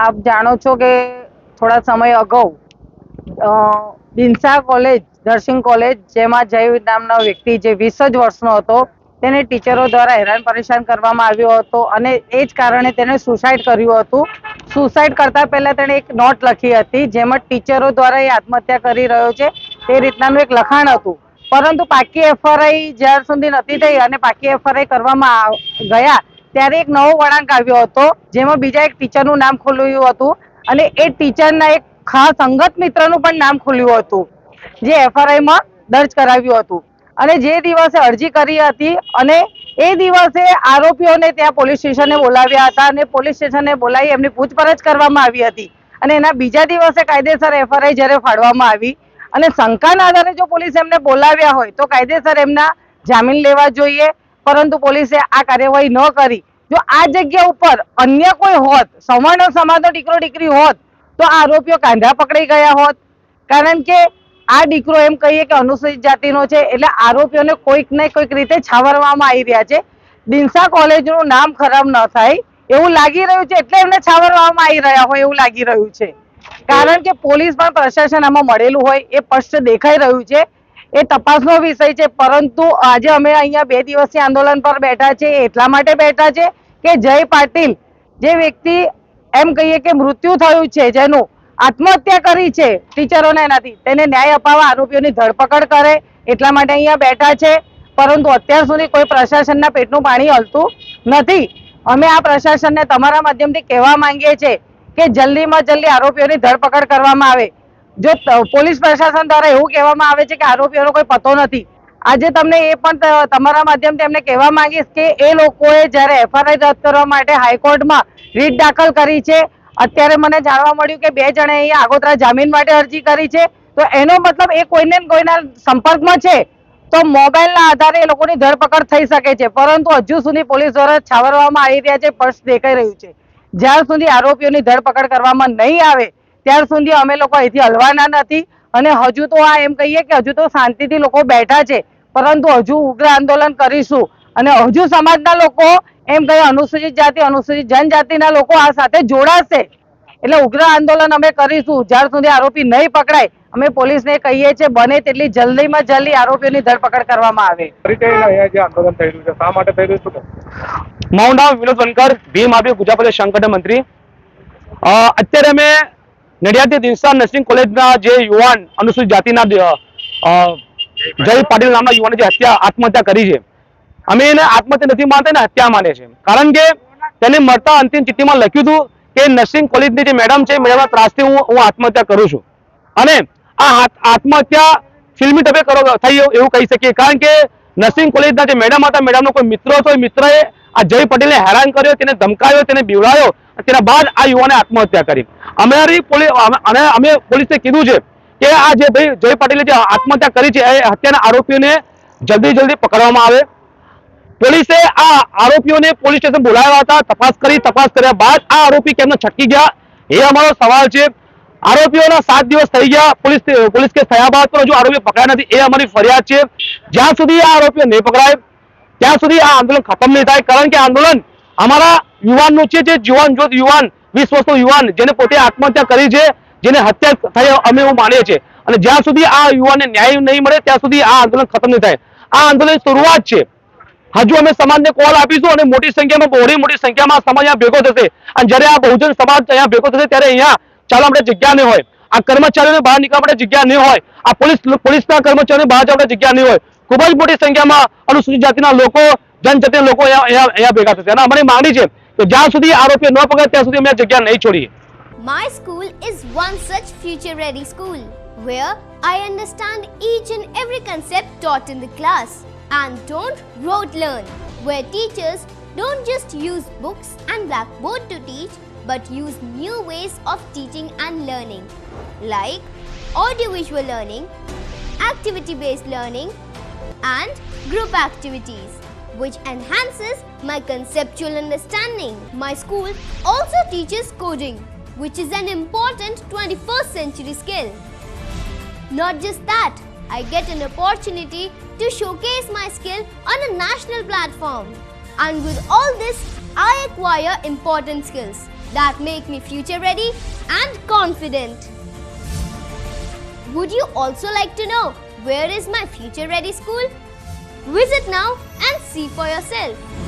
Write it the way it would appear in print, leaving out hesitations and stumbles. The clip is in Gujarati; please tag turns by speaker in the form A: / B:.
A: આપ જાણો છો કે થોડા સમય અગાઉ દિનસા કોલેજ નર્સિંગ કોલેજ જેમાં જય નામનો વ્યક્તિ જે 20 જ વર્ષનો હતો તેને ટીચરો દ્વારા હેરાન પરેશાન કરવામાં આવ્યો હતો અને એ જ કારણે તેને સુસાઇડ કર્યું હતું. સુસાઇડ કરતા પહેલા તેણે એક નોટ લખી હતી જેમાં ટીચરો દ્વારા એ આત્મહત્યા કરી રહ્યો છે તે રીતનાનું એક લખાણ હતું. પરંતુ પાકી એફઆરઆઈ જ્યાર સુધી નથી થઈ અને પાકી એફઆરઆઈ કરવામાં ગયા ત્યારે એક નવો વળાંક આવ્યો હતો જેમાં બીજા એક ટીચરનું નામ ખોલ્યું હતું અને એ ટીચરના એક ખાસ અંગત મિત્રનું પણ નામ ખોલ્યું હતું જે એફઆરઆઈમાં દર્જ કરાવ્યું હતું. અને જે દિવસે અરજી કરી હતી અને એ દિવસે આરોપીઓને ત્યાં પોલીસ સ્ટેશને બોલાવ્યા હતા અને પોલીસ સ્ટેશને બોલાવી એમની પૂછપરછ કરવામાં આવી હતી અને એના બીજા દિવસે કાયદેસર એફઆરઆઈ જ્યારે ફાડવામાં આવી અને શંકાના આધારે જો પોલીસ એમને બોલાવ્યા હોય તો કાયદેસર એમના જામીન લેવા જોઈએ, પરંતુ પોલીસે આ કાર્યવાહી ન કરી. જો આ જગ્યા ઉપર અન્ય કોઈ હોત, સવર્ણ સમાજનો દીકરો દીકરી હોત તો આ આરોપીઓ કાંધા પકડી ગયા હોત. કારણ કે આ દીકરો એમ કહીએ કે અનુસૂચિત જાતિનો છે એટલે આરોપીઓને કોઈક ને કોઈક રીતે છાવરવામાં આવી રહ્યા છે. દિનસા કોલેજનું નામ ખરાબ ન થાય એવું લાગી રહ્યું છે એટલે એમને છાવરવામાં આવી રહ્યા હોય એવું લાગી રહ્યું છે. કારણ કે પોલીસ પણ પ્રશાસન આમાં મળેલું હોય એ સ્પષ્ટ દેખાઈ રહ્યું છે. એ તપાસનો વિષય છે, પરંતુ આજે અમે અહીંયા 2 દિવસથી આંદોલન પર બેઠા છે એટલા માટે બેઠા છે કે જય પાટીલ જે વ્યક્તિ એમ કહીએ કે મૃત્યુ થયું છે, જેનું આત્મહત્યા કરી છે ટીચરોને નથી, તેને ન્યાય અપાવવા આરોપીઓની ધરપકડ કરે એટલા માટે અહીંયા બેઠા છે. પરંતુ અત્યાર સુધી કોઈ પ્રશાસનના પેટનું પાણી હલતું નથી. અમે આ પ્રશાસનને તમારા માધ્યમથી કહેવા માંગીએ છીએ કે જલ્દીમાં જલ્દી આરોપીઓની ધરપકડ કરવામાં આવે. જો પોલીસ પ્રશાસન દ્વારા એવું કહેવામાં આવે છે કે આરોપીઓનો કોઈ પતો નથી, આજે તમને એ પણ તમારા માધ્યમથી એમને કહેવા માંગીશ કે એ લોકોએ જ્યારે એફઆરઆઈ રદ કરવા માટે હાઈકોર્ટમાં રીટ દાખલ કરી છે. અત્યારે મને જાણવા મળ્યું કે 2 જણે અહીંયા આગોતરા જામીન માટે અરજી કરી છે. તો એનો મતલબ એ કોઈને કોઈના સંપર્કમાં છે તો મોબાઈલના આધારે એ લોકોની ધરપકડ થઈ શકે છે, પરંતુ હજુ સુધી પોલીસ દ્વારા છાવરવામાં આવી રહ્યા છે સ્પષ્ટ દેખાઈ રહ્યું છે. જ્યાર સુધી આરોપીઓની ધરપકડ કરવામાં નહીં આવે ત્યાર સુધી અમે લોકો અહીંથી હલવાના નથી. અને હજુ તો આ એમ કહીએ કે હજુ તો શાંતિથી લોકો બેઠા છે, પરંતુ હજુ ઉગ્ર આંદોલન કરીશું અને હજુ સમાજના લોકો એમ કહે અનુસૂચિત જાતિ અનુસૂચિત જનજાતિના લોકો આ સાથે જોડાશે. એટલે ઉગ્ર આંદોલન અમે કરીશું જ્યાર સુધી આરોપી નહીં પકડાય. અમે પોલીસને કહીએ છીએ બને તેટલી જલ્દીમાં જલ્દી આરોપીઓની ધરપકડ કરવામાં આવે.
B: આંદોલન થઈ રહ્યું છે, શા માટે થઈ રહ્યું છે?
C: મારું નામ વિનોદ વનકર, ભીમ આર્મી ગુજરાત પ્રદેશ સંગઠન મંત્રી. અત્યારે અમે નડિયાદથી દિનસા નર્સિંગ કોલેજના જે યુવાન અનુસૂચિત જાતિના જય પાટીલ નામના યુવાને જે આત્મહત્યા કરી છે, અમે એને આત્મહત્યા નથી માનતા એને હત્યા માને છે. કારણ કે તેને મળતા અંતિમ ચિઠ્ઠીમાં લખ્યું હતું કે નર્સિંગ કોલેજની જે મેડમ છે મેડમના ત્રાસથી હું આત્મહત્યા કરું છું. અને આ આત્મહત્યા ફિલ્મી ટપે થઈ એવું કહી શકીએ. કારણ કે નર્સિંગ કોલેજના જે મેડમ હતા, મેડમનો કોઈ મિત્ર હતો, એ મિત્રએ આ જય પટેલને હેરાન કર્યો, તેને ધમકાવ્યો, તેને બીવડાયો. તેના બાદ આ યુવાને આત્મહત્યા કરી. અમે પોલીસને કીધું છે કે આ જે ભાઈ જય પટેલે જે આત્મહત્યા કરી છે એ હત્યાના આરોપીઓને જલ્દી પકડવામાં આવે. પોલીસે આ આરોપીઓને પોલીસ સ્ટેશન બોલાવ્યા હતા, તપાસ કર્યા બાદ આ આરોપી કેમને છટકી ગયા એ અમારો સવાલ છે. આરોપીઓના 7 દિવસ થઈ ગયા પોલીસ કેસ થયા બાદ પણ હજુ આરોપીઓ પકડાયા નથી, એ અમારી ફરિયાદ છે. જ્યાં સુધી આ આરોપીઓ નહીં પકડાય ત્યાં સુધી આ આંદોલન ખતમ નહીં થાય. કારણ કે આંદોલન અમારા યુવાનનું છે, જે યુવાન 20 વર્ષનો યુવાન જેને પોતે આત્મહત્યા કરી છે, જેને હત્યા થઈ અમે એવું માનીએ છીએ. અને જ્યાં સુધી આ યુવાનને ન્યાય નહીં મળે ત્યાં સુધી આ આંદોલન ખતમ નહીં થાય. આ આંદોલનની શરૂઆત છે. હજુ અમે સમાજને કોલ આપીશું અને મોટી સંખ્યામાં સમાજ અહીંયા ભેગો થશે. અને જ્યારે આ બહુજન સમાજ અહીંયા ભેગો થશે ત્યારે અહીંયા ચાલવા માટે જગ્યા નહીં હોય, આ કર્મચારીઓને બહાર નીકળવા માટે જગ્યા નહીં હોય, આ પોલીસના કર્મચારીઓને બહાર જવા માટે જગ્યા નહીં હોય. ખૂબ જ મોટી સંખ્યામાં અનુસૂચિત જાતિના લોકો, જનજાતિના લોકો અહીંયા ભેગા થશે. અને અમારી માંગણી છે કે જ્યાં સુધી આરોપીઓ ન પકડે ત્યાં સુધી અમે જગ્યા નહીં છોડીએ.
D: My school is one such future-ready school where I understand each and every concept taught in the class and don't rote learn, where teachers don't just use books and blackboard to teach but use new ways of teaching and learning like audiovisual learning, activity-based learning and group activities which enhances my conceptual understanding. My school also teaches coding, which is an important 21st century skill. Not just that, I get an opportunity to showcase my skill on a national platform. And with all this, I acquire important skills that make me future ready and confident. Would you also like to know where is my future ready school? Visit now and see for yourself.